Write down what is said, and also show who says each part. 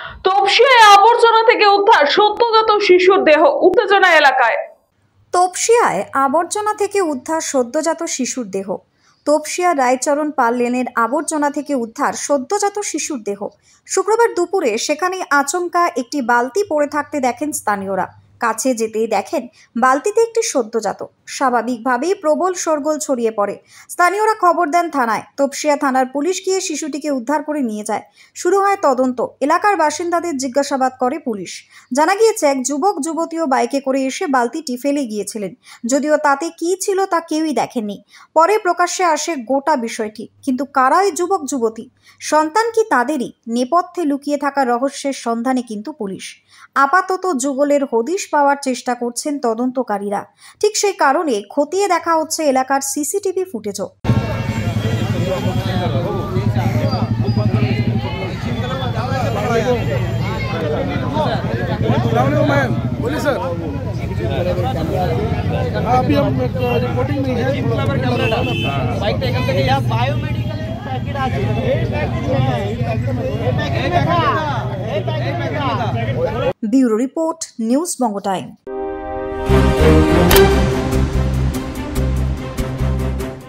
Speaker 1: তপসিয়ায় আবর্জনা থেকে উদ্ধার সদ্যজাত শিশুর দেহ, উত্তেজনা এলাকায়।
Speaker 2: তপসিয়ায় আবর্জনা থেকে উদ্ধার সদ্যজাত শিশুর দেহ। তপসিয়া রায়চরণ পাল লেনের আবর্জনা থেকে উদ্ধার সদ্যজাত শিশুর দেহ। শুক্রবার দুপুরে সেখানেই আচমকা একটি বালতি পড়ে থাকতে দেখেন স্থানীয়রা। কাছে যেতেই দেখেন বালতিতে একটি সদ্যজাত। স্বাভাবিকভাবেই প্রবল শোরগোল ছড়িয়ে পড়ে। স্থানীয়রা খবর দেন থানায়। তপসিয়া থানার পুলিশ গিয়ে শিশুটিকে উদ্ধার করে নিয়ে যায়। শুরু হয় তদন্ত। এলাকার বাসিন্দাদের জিজ্ঞাসাবাদ করে পুলিশ। জানা গিয়েছে, এক যুবক যুবতীও বাইকে করে এসে বালতিটি ফেলে গিয়েছিলেন। যদিও তাতে কি ছিল তা কেউই দেখেননি। পরে প্রকাশ্যে আসে গোটা বিষয়টি। কিন্তু কারা এই যুবক যুবতী? সন্তান কি তাদেরই? নেপথ্যে লুকিয়ে থাকা রহস্যের সন্ধানে কিন্তু পুলিশ। আপাতত যুগলের হদিশ পাওয়ার চেষ্টা করছেন তদন্তকারীরা। ঠিক সেই কারণে খতিয়ে দেখা হচ্ছে এলাকার সিসিটিভি ফুটেজও।
Speaker 3: बोलिए सर। अभी हम रिपोर्टिंग में है। बाइक टेकन के लिए बायोमेडिकल पैकेट आ
Speaker 2: ब्यूरो रिपोर्ट, न्यूज़ बंगो टाइम।